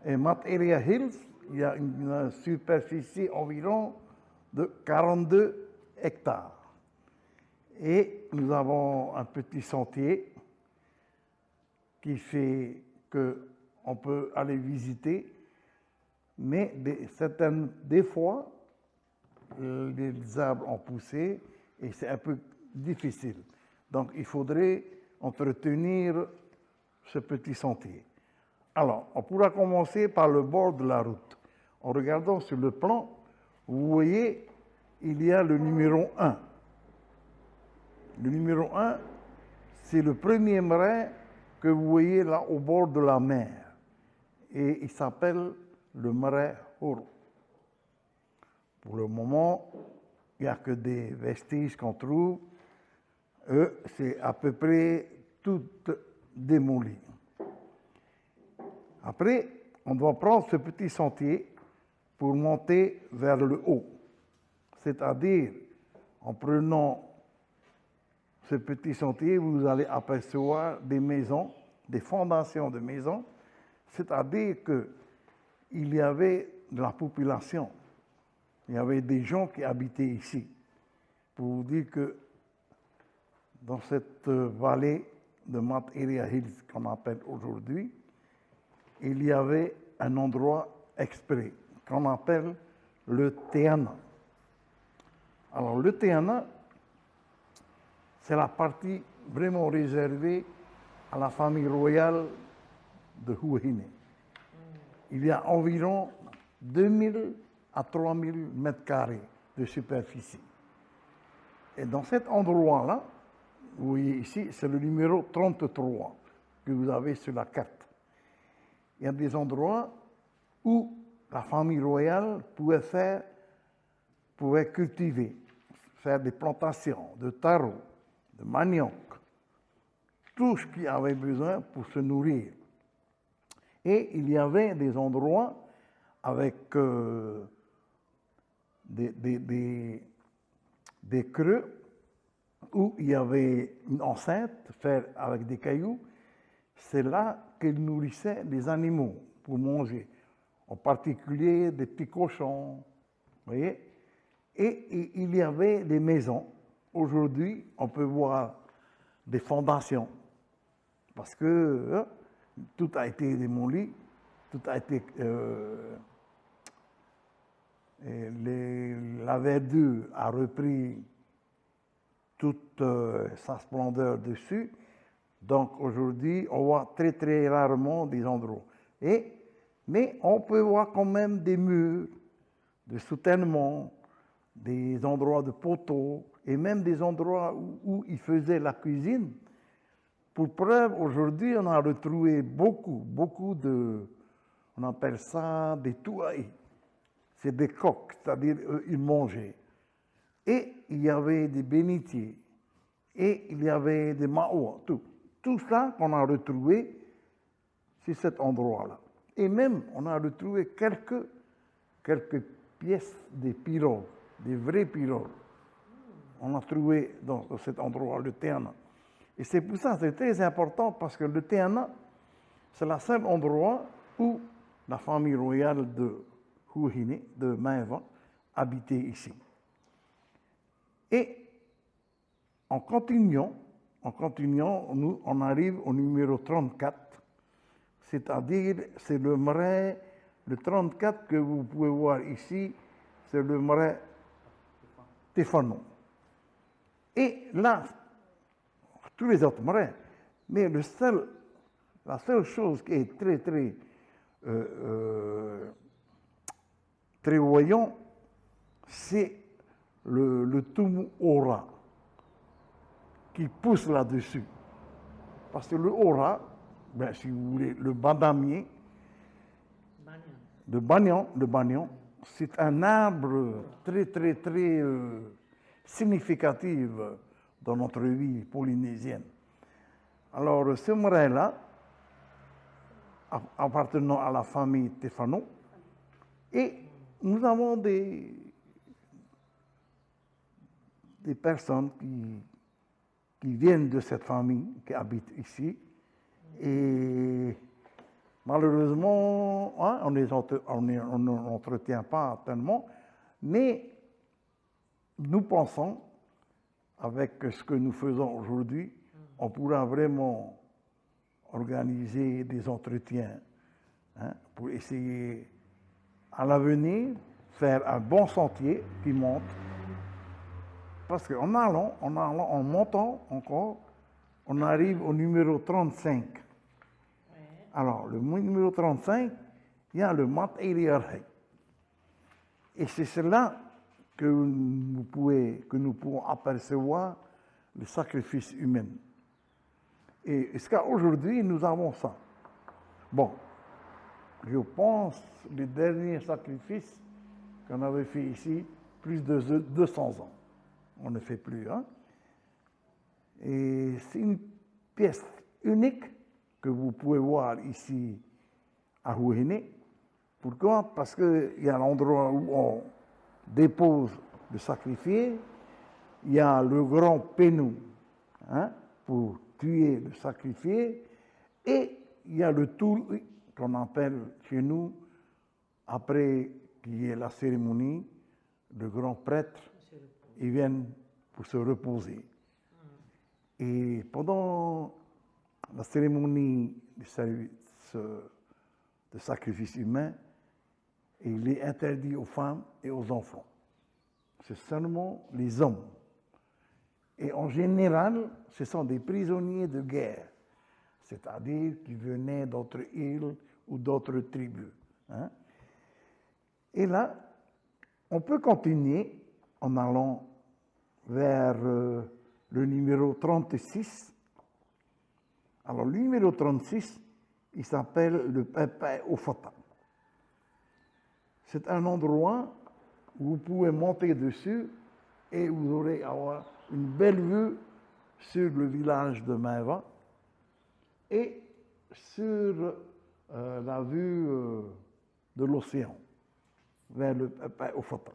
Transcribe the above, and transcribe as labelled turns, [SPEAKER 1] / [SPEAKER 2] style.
[SPEAKER 1] Et Mount Area Hills, il y a une superficie environ de 42 hectares. Et nous avons un petit sentier qui fait qu'on peut aller visiter, mais des fois, les arbres ont poussé et c'est un peu difficile. Donc, il faudrait entretenir ce petit sentier. Alors, on pourra commencer par le bord de la route. En regardant sur le plan, vous voyez, il y a le numéro 1. Le numéro 1, c'est le premier marais que vous voyez là au bord de la mer. Et il s'appelle le marais Horo. Pour le moment, il n'y a que des vestiges qu'on trouve. C'est à peu près tout démoli. Après, on doit prendre ce petit sentier pour monter vers le haut. C'est-à-dire, en prenant ce petit sentier, vous allez apercevoir des maisons, des fondations de maisons. C'est-à-dire qu'il y avait de la population. Il y avait des gens qui habitaient ici. Pour vous dire que dans cette vallée de Mount Area Hills qu'on appelle aujourd'hui, il y avait un endroit exprès qu'on appelle le Teana. Alors le Teana, c'est la partie vraiment réservée à la famille royale de Huahine. Il y a environ 2000 à 3000 mètres carrés de superficie. Et dans cet endroit-là, vous voyez ici, c'est le numéro 33 que vous avez sur la carte. Il y a des endroits où la famille royale pouvait cultiver, faire des plantations de taro, de manioc, tout ce qu'il avait besoin pour se nourrir. Et il y avait des endroits avec des creux où il y avait une enceinte faite avec des cailloux. C'est là qu'ils nourrissaient les animaux pour manger, en particulier des petits cochons, vous voyez. Et il y avait des maisons. Aujourd'hui, on peut voir des fondations, parce que tout a été démoli, tout a été... la verdure a repris toute sa splendeur dessus. Donc aujourd'hui, on voit très très rarement des endroits. Mais on peut voir quand même des murs, de soutènement, des endroits de poteaux, et même des endroits où ils faisaient la cuisine. Pour preuve, aujourd'hui, on a retrouvé beaucoup de, on appelle ça des touaïs. C'est des coqs, c'est-à-dire ils mangeaient. Et il y avait des bénitiers, et il y avait des maois, tout ça qu'on a retrouvé sur cet endroit-là. Et même, on a retrouvé quelques pièces des pirogues, des vraies pirogues. On a trouvé dans cet endroit, le Teana. Et c'est pour ça que c'est très important, parce que le Teana, c'est le seul endroit où la famille royale de Huahine, de Mainva, habitait ici. Et en continuant, nous, on arrive au numéro 34, c'est-à-dire, c'est le marais, le 34 que vous pouvez voir ici, c'est le marais Tefano. Et là, tous les autres marais, mais la seule chose qui est très voyant, c'est le Tumu Ora qui pousse là-dessus. Parce que le Ora, ben, si vous voulez, le badamier, le banyan, c'est un arbre très significatif dans notre vie polynésienne. Alors, ce marais-là, appartenant à la famille Tefano, et nous avons des personnes qui viennent de cette famille, qui habitent ici, et Malheureusement, hein, on n'entretient pas tellement, mais nous pensons, avec ce que nous faisons aujourd'hui, on pourra vraiment organiser des entretiens, hein, pour essayer à l'avenir faire un bon sentier qui monte. Parce qu'en en montant encore, on arrive au numéro 35. Alors, le numéro 35, il y a le Mat Eliarhei. Et c'est cela que nous pouvons apercevoir le sacrifice humain. Et jusqu'à aujourd'hui, nous avons ça. Bon, je pense que le dernier sacrifice qu'on avait fait ici, plus de 200 ans. On ne fait plus. Hein? Et c'est une pièce unique que vous pouvez voir ici à Huahine. Pourquoi? Parce qu'il y a l'endroit où on dépose le sacrifié, il y a le grand pénou, hein, pour tuer le sacrifié, et il y a le toul qu'on appelle chez nous, après qu'il y ait la cérémonie, le grand prêtre, ils viennent pour se reposer. Et pendant la cérémonie de sacrifice humain, il est interdit aux femmes et aux enfants. C'est seulement les hommes. Et en général, ce sont des prisonniers de guerre, c'est-à-dire qui venaient d'autres îles ou d'autres tribus. Hein. Et là, on peut continuer en allant vers le numéro 36. Alors, le numéro 36, il s'appelle le Pepe Ofata. C'est un endroit où vous pouvez monter dessus et vous aurez avoir une belle vue sur le village de Maeva et sur la vue de l'océan vers le Pepe Ofata.